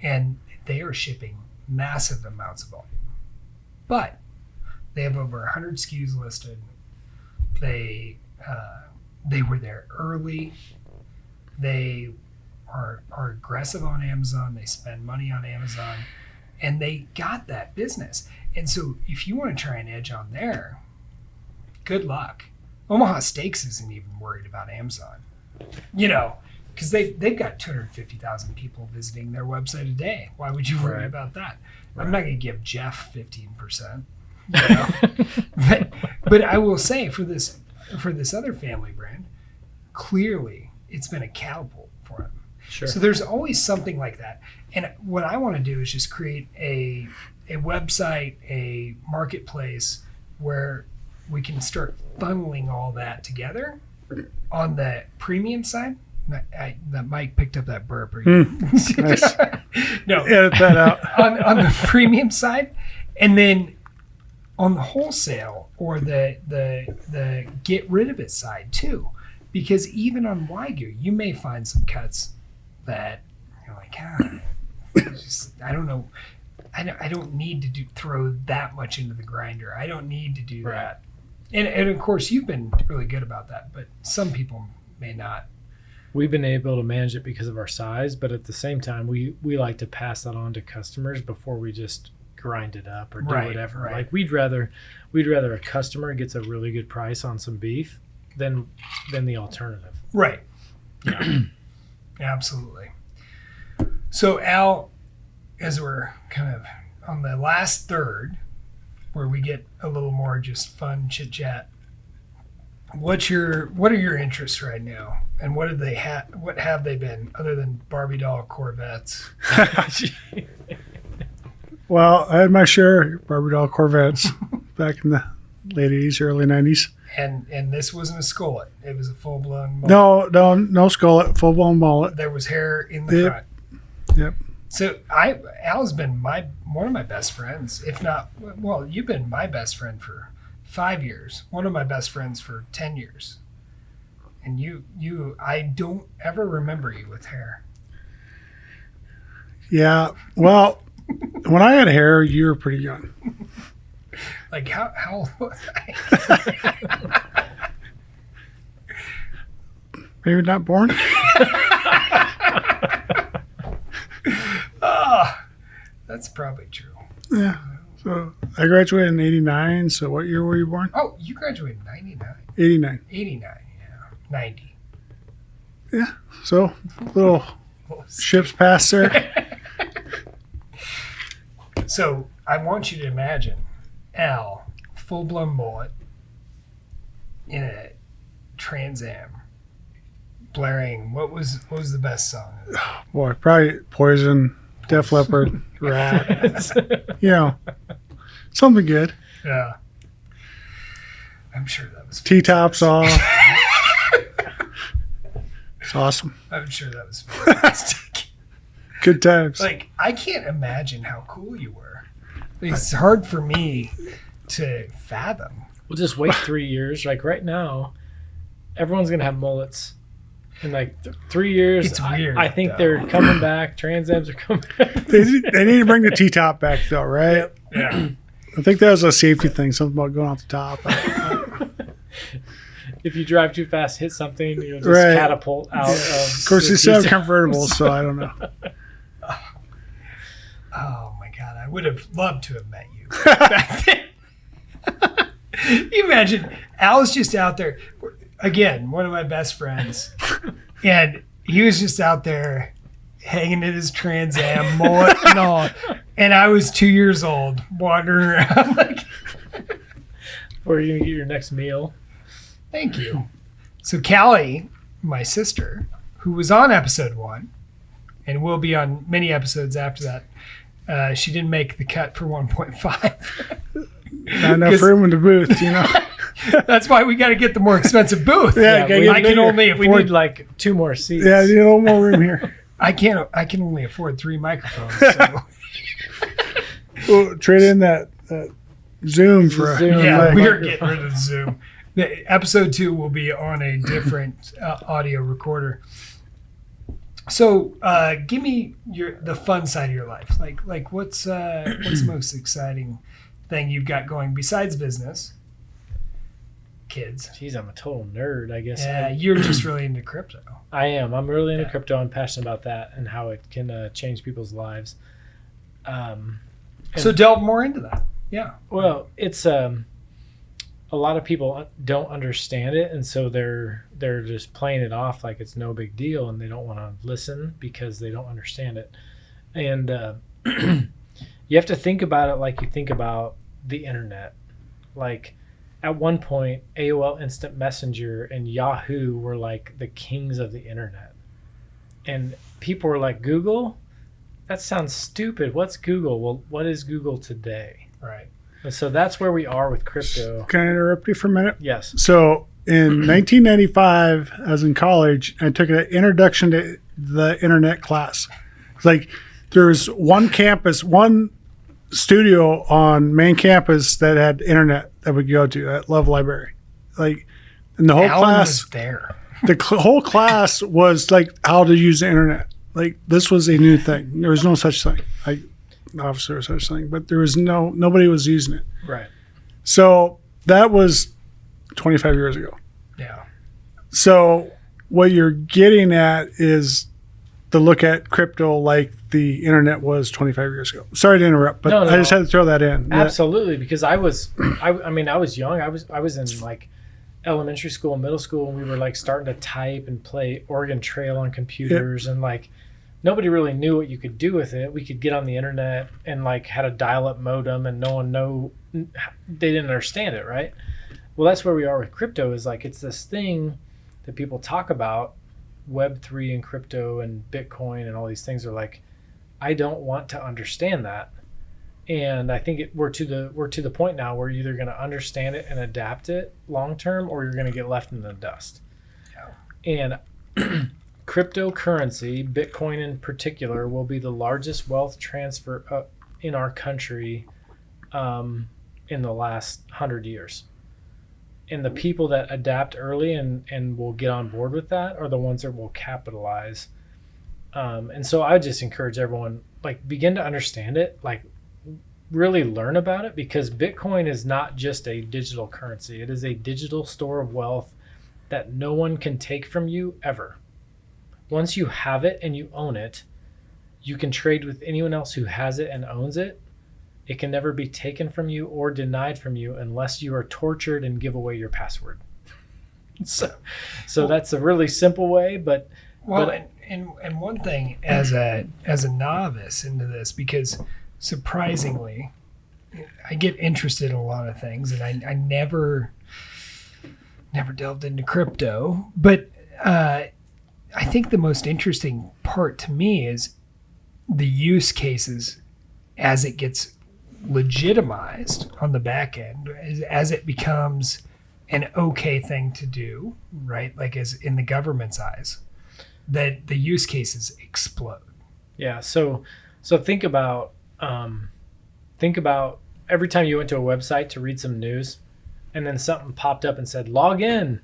And they are shipping massive amounts of volume. But they have over 100 SKUs listed. They were there early. They are aggressive on Amazon. They spend money on Amazon, and they got that business. And so if you want to try and edge on there, good luck. Omaha Steaks isn't even worried about Amazon, you know, because they've got 250,000 people visiting their website a day. Why would you worry about that? Right. I'm not going to give Jeff 15%. You know? but I will say for this other family brand, clearly it's been a catapult for them. Sure. So there's always something like that. And what I want to do is just create a website, a marketplace where we can start funneling all that together on the premium side. That Mike picked up that burp. Nice. No, edit that out. on the premium side, and then on the wholesale or the get rid of it side too, because even on Wagyu, you may find some cuts that you're like, I don't know. I don't need to throw that much into the grinder. I don't need to do that. And of course, you've been really good about that, but some people may not. We've been able to manage it because of our size, but at the same time, we like to pass that on to customers before we just grind it up or do whatever. Right. Like we'd rather a customer gets a really good price on some beef than the alternative. Right. Yeah. Absolutely. So Al, as we're kind of on the last third, where we get a little more just fun chit chat, what are your interests right now, and what have they been other than Barbie doll Corvettes? Well, I had my share of Barbie doll Corvettes back in the late 80s, early 90s. And this wasn't a skullet; it was a full blown mullet. No skullet, full blown mullet. There was hair in the front. Yep. So Al's been one of my best friends, if not, well, you've been my best friend for 5 years, one of my best friends for 10 years. And I don't ever remember you with hair. Yeah. Well, when I had hair, you were pretty young. Like how old was I? Maybe not born. That's probably true. Yeah. So I graduated in 89. So what year were you born? Oh, you graduated in 99. 89. 89, yeah. 90. Yeah. So little ships passed there. So I want you to imagine Al, full-blown mullet, in a Trans Am, blaring, what was the best song? Boy, probably Poison, Def Leppard, Rat. You know, something good. Yeah. I'm sure that was T-tops off. It's awesome. I'm sure that was fantastic. Good times. Like, I can't imagine how cool you were. It's hard for me to fathom. We'll just wait 3 years. Like right now, everyone's gonna have mullets. In like 3 years, It's weird, I think though. they're coming back. Trans Ams are coming back. They need to bring the T-top back, though, right? Yeah. I think that was a safety thing, something about going off the top. If you drive too fast, hit something, you'll just Right. catapult out Of course, they still have convertibles, so I don't know. Oh my God, I would have loved to have met you back then. You imagine Al's just out there, again, one of my best friends, and he was just out there hanging in his Trans Am, mullet and all, and I was 2 years old wandering around like, Where are you gonna get your next meal? thank you. So Callie, my sister, who was on episode 1 and will be on many episodes after that, she didn't make the cut for 1.5. Not enough room in the booth, you know. That's why we got to get the more expensive booth. Yeah, gotta get I can bigger. only We afford. need like 2 more seats. Yeah, you need a little more room here. I can only afford 3 microphones. So. We'll trade in that Zoom for a Zoom. Yeah, mic. we're getting rid of Zoom. The episode 2 will be on a different audio recorder. So, give me the fun side of your life. Like what's the most exciting thing you've got going besides business? Kids. Jeez, I'm a total nerd, I guess. Yeah, you're just really into crypto. I am. I'm really into Yeah. crypto. I'm passionate about that and how it can change people's lives. So delve more into that. Yeah. Well, it's a lot of people don't understand it, and so they're just playing it off like it's no big deal, and they don't want to listen because they don't understand it. And you have to think about it like you think about the internet. Like at one point, AOL Instant Messenger and Yahoo were like the kings of the internet, and people were like, Google? That sounds stupid. What's Google? Well, what is Google today? Right. And so that's where we are with crypto. Can I interrupt you for a minute? Yes. So in 1995, I was in college. I took an introduction to the internet class. It's like there's one campus, one studio on main campus that had internet that we could go to at Love Library. Like, and the whole Alan class, was there. whole class was like how to use the internet. Like this was a new thing. There was no such thing. Like obviously there was such thing, but there was nobody was using it. Right. So that was 25 years ago. Yeah. So what you're getting at is to look at crypto like the internet was 25 years ago. Sorry to interrupt, but No, I just had to throw that in. Absolutely, because I was young. I was in like elementary school, middle school, and we were like starting to type and play Oregon Trail on computers, and like nobody really knew what you could do with it. We could get on the internet and like had a dial-up modem, and they didn't understand it, right? Well, that's where we are with crypto. Is like it's this thing that people talk about, Web3 and crypto and Bitcoin and all these things are like, I don't want to understand that. And I think we're to the point now where you're either going to understand it and adapt it long term, or you're going to get left in the dust. Yeah. And cryptocurrency, Bitcoin in particular, will be the largest wealth transfer in our country in the last 100 years. And the people that adapt early and will get on board with that are the ones that will capitalize. And so I would just encourage everyone, like, begin to understand it, like really learn about it, because Bitcoin is not just a digital currency. It is a digital store of wealth that no one can take from you ever. Once you have it and you own it, you can trade with anyone else who has it and owns it. It can never be taken from you or denied from you unless you are tortured and give away your password. So that's a really simple way, but and one thing as a novice into this, because surprisingly, I get interested in a lot of things, and I never delved into crypto, but I think the most interesting part to me is the use cases as it gets legitimized on the back end, as it becomes an okay thing to do, right? Like as in the government's eyes. that the use cases explode. Yeah. So think about every time you went to a website to read some news, and then something popped up and said, log in.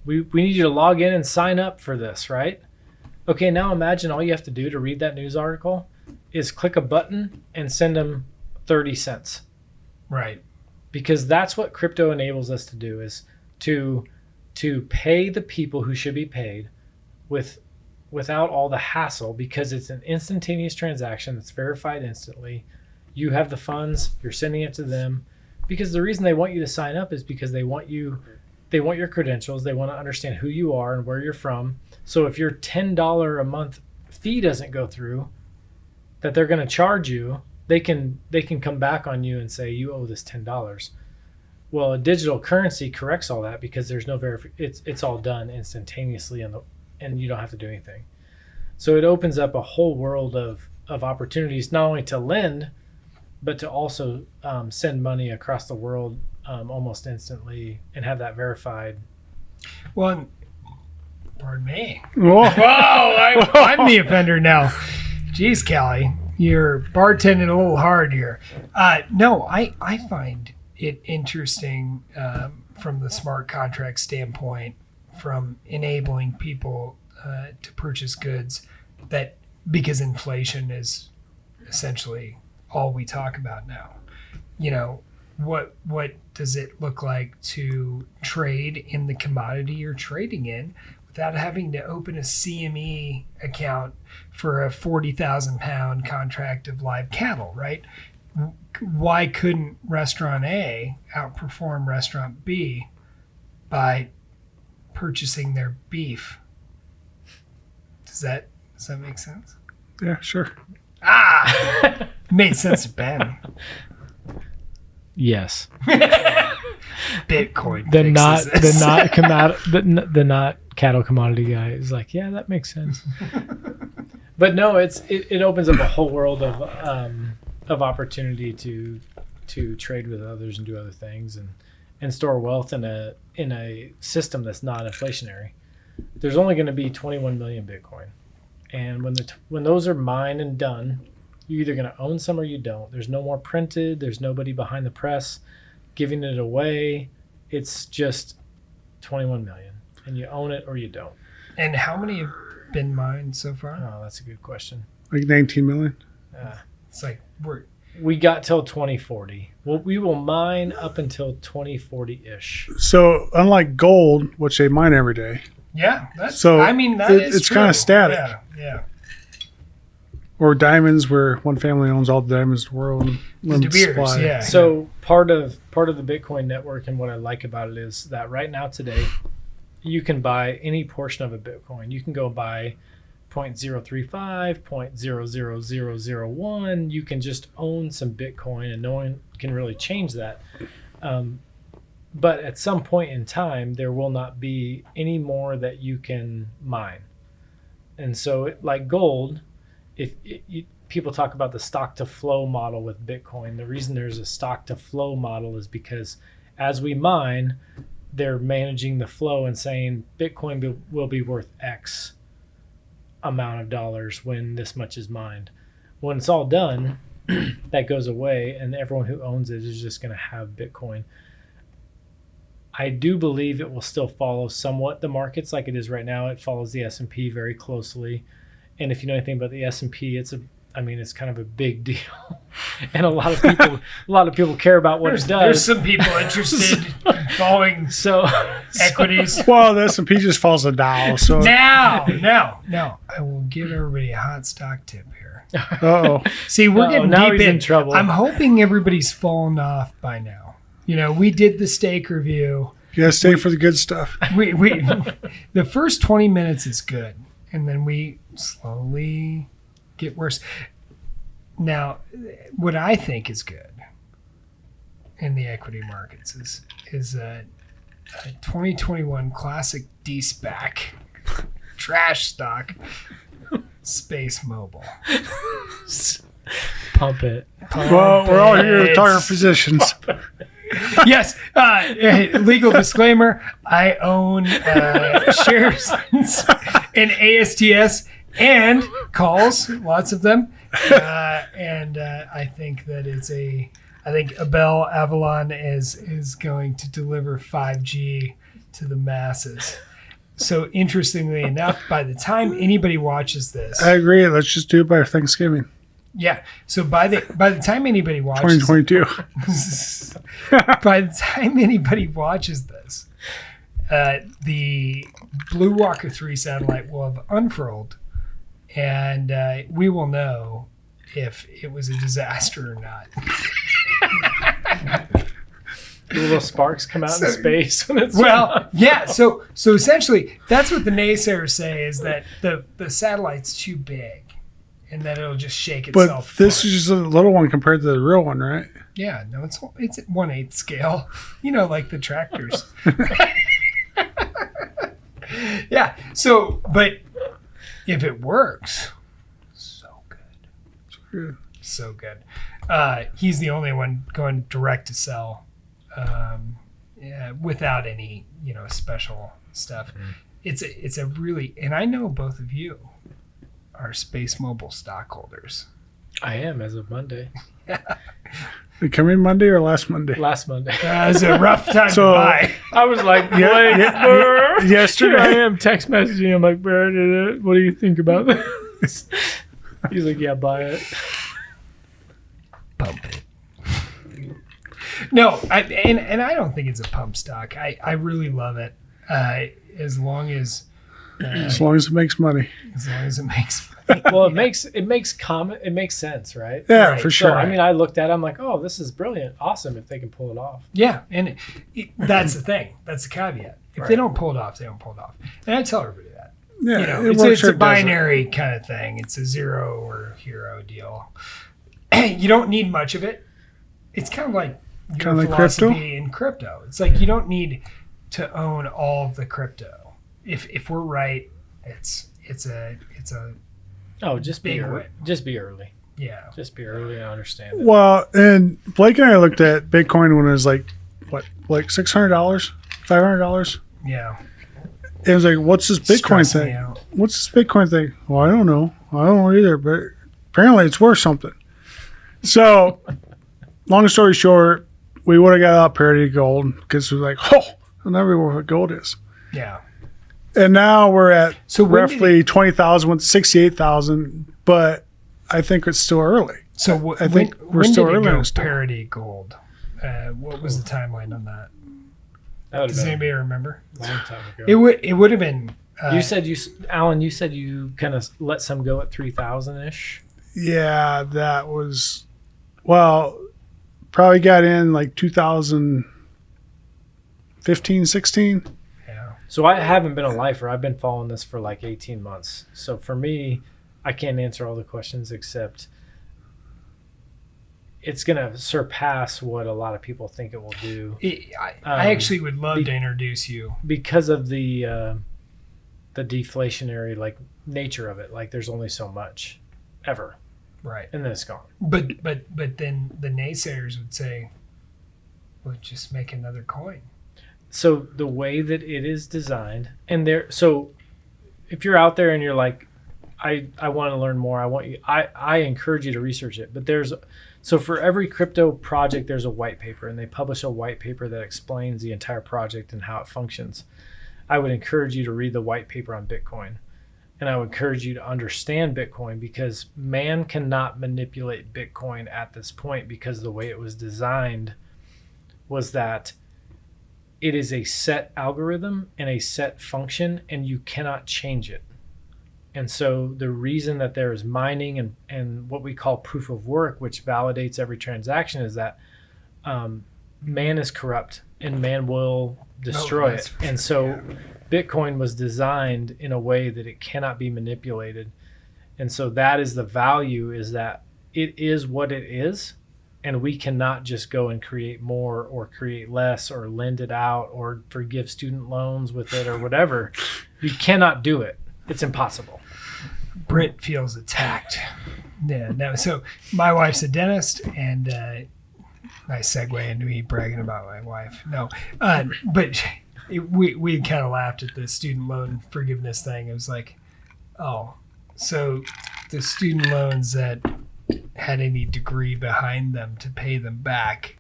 We need you to log in and sign up for this, right? Okay, now imagine all you have to do to read that news article is click a button and send them 30 cents. Right. Because that's what crypto enables us to do, is to pay the people who should be paid without all the hassle, because it's an instantaneous transaction that's verified instantly. You have the funds, you're sending it to them, because the reason they want you to sign up is because they want your credentials, they want to understand who you are and where you're from. So if your $10 a month fee doesn't go through that they're going to charge you, they can come back on you and say you owe this $10. Well, a digital currency corrects all that, because there's no it's all done instantaneously, and you don't have to do anything. So it opens up a whole world of opportunities, not only to lend, but to also send money across the world almost instantly and have that verified. Well, pardon me. Whoa. I'm the offender now. Jeez, Callie, you're bartending a little hard here. No, I find it interesting from the smart contract standpoint, from enabling people to purchase goods, that because inflation is essentially all we talk about now. You know, what does it look like to trade in the commodity you're trading in without having to open a CME account for a 40,000 pound contract of live cattle, right? Why couldn't restaurant A outperform restaurant B by purchasing their beef? Does that make sense? Yeah, sure. Made sense to Ben. Yes. Bitcoin. The fixes this. not cattle commodity guy is like, yeah, that makes sense. But no, it opens up a whole world of opportunity to trade with others and do other things and store wealth in a system that's not inflationary. There's only going to be 21 million Bitcoin, and when those are mined and done, you're either going to own some or you don't. There's no more printed. There's nobody behind the press giving it away. It's just 21 million, and you own it or you don't. And how many have been mined so far? Oh, that's a good question. Like 19 million? It's like We got till 2040. Well, we will mine up until 2040-ish. So unlike gold, which they mine every day, that's so it's kind of static. Yeah. Or diamonds, where one family owns all the diamonds in the world. And The De Beers, supply. yeah. So part of the Bitcoin network, and what I like about it, is that right now today, you can buy any portion of a Bitcoin. You can go buy 0.035, 0.00001. You can just own some Bitcoin, and no one can really change that. But at some point in time, there will not be any more that you can mine. And so, like gold, people talk about the stock to flow model with Bitcoin. The reason there's a stock to flow model is because as we mine, they're managing the flow and saying Bitcoin will be worth X amount of dollars when this much is mined. When it's all done, that goes away, and everyone who owns it is just going to have Bitcoin. I do believe it will still follow somewhat the markets like it is right now. It follows the S&P very closely. And if you know anything about the S&P, it's kind of a big deal. And a lot of people care about what it does. There's some people interested in following equities. Well, the S&P just follows the Dow. So Now, I will give everybody a hot stock tip here. Uh-oh. See, we're getting now deep he's in trouble. I'm hoping everybody's fallen off by now. You know, we did the steak review. You gotta stay for the good stuff. We the first 20 minutes is good, and then we slowly get worse. Now, what I think is good in the equity markets is a 2021 classic D-SPAC trash stock, Space Mobile. Pump it. Well, we're all here to talk our positions. Yes. Legal disclaimer. I own shares in ASTS and calls, lots of them. And I think that I think Abel Avalon is going to deliver 5G to the masses. So interestingly enough, by the time anybody watches this, I agree. Let's just do it by Thanksgiving, yeah. So by the time anybody watches 2022. by the time anybody watches this, the Blue Walker 3 satellite will have unfurled, and we will know if it was a disaster or not. The little sparks come out in space when it's yeah. So essentially, that's what the naysayers say, is that the satellite's too big, and that it'll just shake itself. But this is just a little one compared to the real one, right? Yeah, no, it's at 1/8 scale. You know, like the tractors. Yeah. So, but if it works, so good. So good. He's the only one going direct to cell, without any, special stuff. It's a really, and I know both of you are Space Mobile stockholders. I am, as of Monday. They come in Monday or last Monday? Last Monday. It was a rough time to buy. I was like, yesterday I am text messaging. I'm like, what do you think about this? He's like, yeah, buy it. Pump it. No, and I don't think it's a pump stock. I really love it. As long as it makes money. As long as it makes money. Well, it makes sense, right? Yeah, Right. for sure. So, I mean, I looked at it, I'm like, oh, this is brilliant. Awesome if they can pull it off. Yeah, and that's the thing. That's the caveat. If they don't pull it off, they don't pull it off. And I tell everybody that. Yeah, It's a binary kind of thing. It's a zero or hero deal. You don't need much of it. It's kind of like your philosophy in crypto. It's like you don't need to own all of the crypto. If we're right, it's a just be big early. win. Just be early. Yeah. Just be early and understand it. Well, and Blake and I looked at Bitcoin when it was like $600, $500. Yeah. It was like, what's this Bitcoin Stress me thing? out. What's this Bitcoin thing? Well, I don't know. I don't know either, but apparently it's worth something. So, long story short, we would have got out parity gold because we're like, I'll never know what gold is. Yeah. And now we're at when roughly 20,000 with 68,000, but I think it's still early. So I think we're when still did it early go in this. parity gold? What was the timeline on that? That would Does have been anybody remember? a long time ago. It would have been. Alan, you said you kind of let some go at 3,000-ish. Yeah, that was, probably got in like 2015, 16. Yeah. So I haven't been a lifer. I've been following this for like 18 months. So for me, I can't answer all the questions except it's going to surpass what a lot of people think it will do. I actually would love to introduce you because of the deflationary nature of it. Like there's only so much ever. Right. And then it's gone. But then the naysayers would say, well, just make another coin. So the way that it is designed, so if you're out there and you're like, I want to learn more, I encourage you to research it. But so for every crypto project, there's a white paper, and they publish a white paper that explains the entire project and how it functions. I would encourage you to read the white paper on Bitcoin. And I would encourage you to understand Bitcoin because man cannot manipulate Bitcoin at this point because the way it was designed was that it is a set algorithm and a set function and you cannot change it. And so the reason that there is mining and what we call proof of work, which validates every transaction, is that man is corrupt and man will destroy it. And so Bitcoin was designed in a way that it cannot be manipulated. And so that is the value, is that it is what it is. And we cannot just go and create more or create less or lend it out or forgive student loans with it or whatever. You cannot do it. It's impossible. Britt feels attacked. Yeah. No. So my wife's a dentist, and Nice segue into me bragging about my wife. No, but we kind of laughed at the student loan forgiveness thing. It was like, oh, so the student loans that had any degree behind them to pay them back,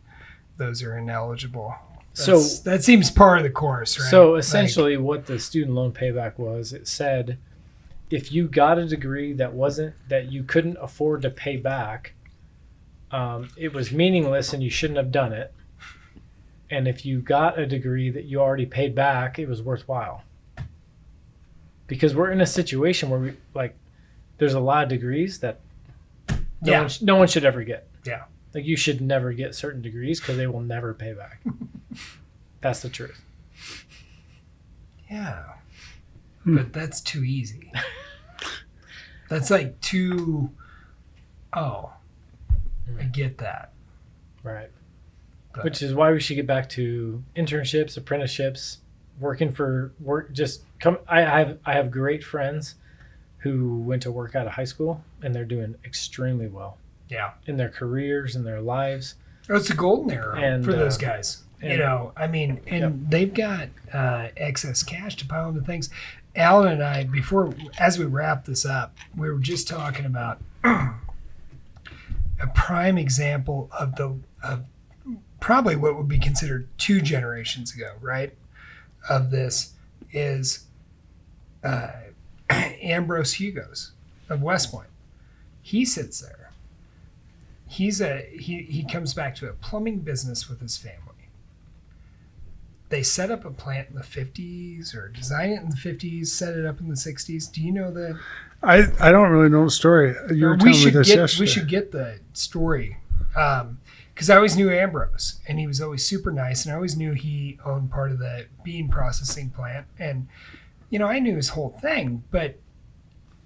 those are ineligible. That seems par of the course, right? So essentially, what the student loan payback was, it said, if you got a degree that you couldn't afford to pay back, it was meaningless and you shouldn't have done it. And if you got a degree that you already paid back, it was worthwhile. Because we're in a situation where there's a lot of degrees that no one should ever get. Yeah. Like you should never get certain degrees because they will never pay back. That's the truth. Yeah. But that's too easy. That's like too, I get that. Right. But, which is why we should get back to internships, apprenticeships, working for work. Just come. I have great friends who went to work out of high school and they're doing extremely well. Yeah. In their careers and their lives. Oh, it's a golden era for those guys. They've got excess cash to pile into things. Alan and I, as we wrap this up, we were just talking about a prime example of probably what would be considered 2 generations ago, right? Of this is Ambrose Hugos of West Point. He sits there. He comes back to a plumbing business with his family. They set up a plant in the 50s or design it in the 50s, set it up in the 60s. Do you know that? I don't really know the story. You were telling me this yesterday. We should get the story. Because I always knew Ambrose, and he was always super nice, and I always knew he owned part of the bean processing plant. And, I knew his whole thing, but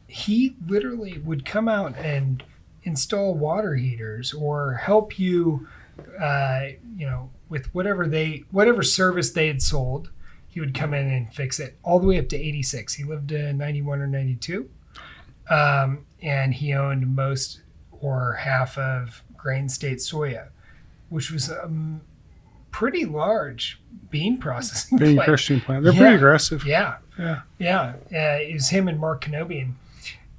he literally would come out and install water heaters or help you, with whatever service they had sold. He would come in and fix it all the way up to 86. He lived to 91 or 92. And he owned most or half of Grain State Soya, which was a pretty large bean processing bean plant. crushing plant. They're pretty aggressive. Yeah. It was him and Mark Kenobian.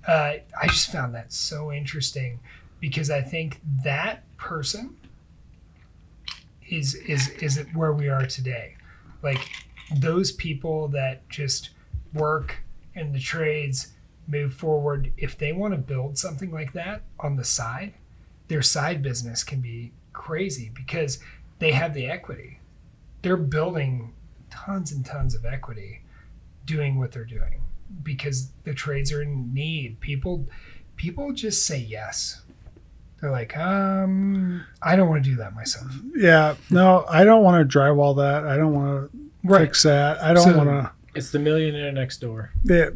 I just found that so interesting because I think that person is where we are today. Like those people that just work in the trades, move forward. If they want to build something like that on the side, their side business can be crazy because they have the equity. They're building tons and tons of equity doing what they're doing because the trades are in need. People just say yes. They're like, I don't want to do that myself. Yeah, no, I don't want to drywall that. I don't want to fix that. I don't want to. It's The Millionaire Next Door. Yeah.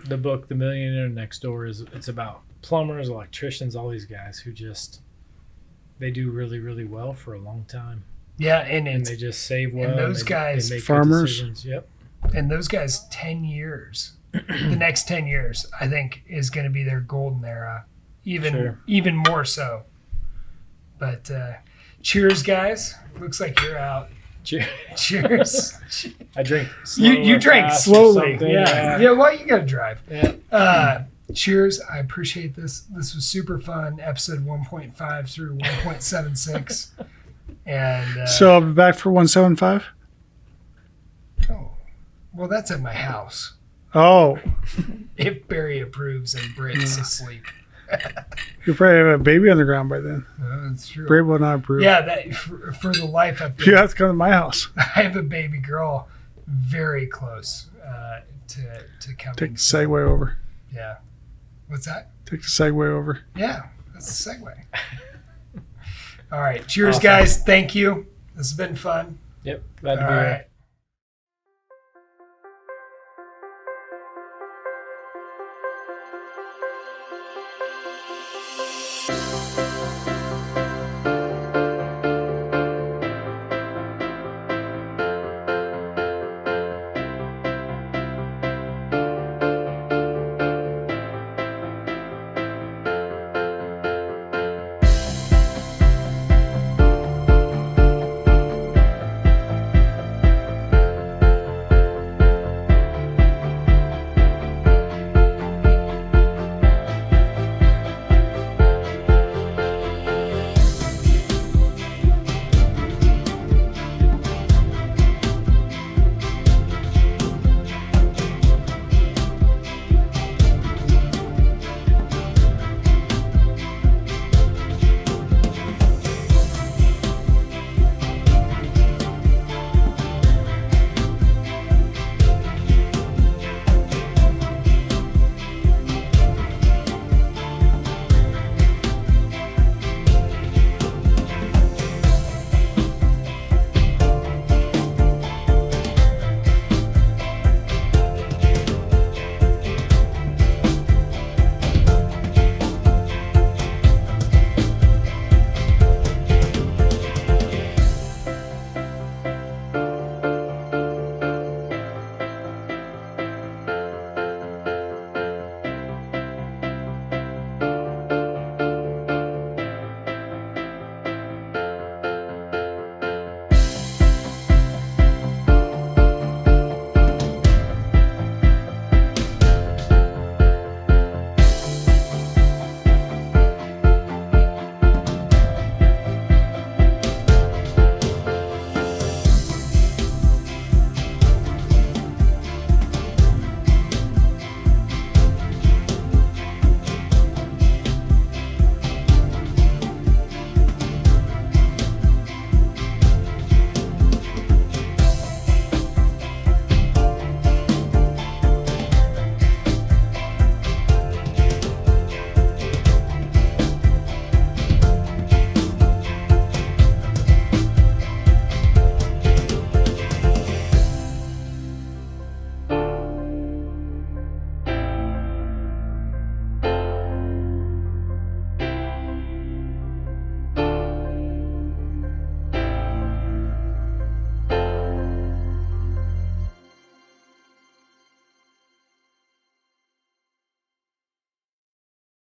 The book, The Millionaire Next Door, it's about plumbers, electricians, all these guys who they do really, really well for a long time. Yeah, and they just save well. And those guys, they make farmers. good decisions. Yep. And those guys, 10 years, the next 10 years, I think, is going to be their golden era. Even more so. But cheers, guys. Looks like you're out. Cheers. I drink slow. You drank slowly. Yeah. Well, you got to drive. Yeah. Cheers. I appreciate this. This was super fun. Episode 1.5 through 1.76. And so I'll be back for 175? Oh. Well, that's at my house. Oh. If Barry approves and Britt's asleep. You'll probably have a baby on the ground by then. That's true. Britt will not approve. Yeah, that for the life up there. You have to come to my house. I have a baby girl very close to coming. Take the Segway over. Yeah. What's that? Take the Segway over. Yeah, that's the segue. All right. Cheers, guys. Thank you. This has been fun. Yep. Glad to be All here. right.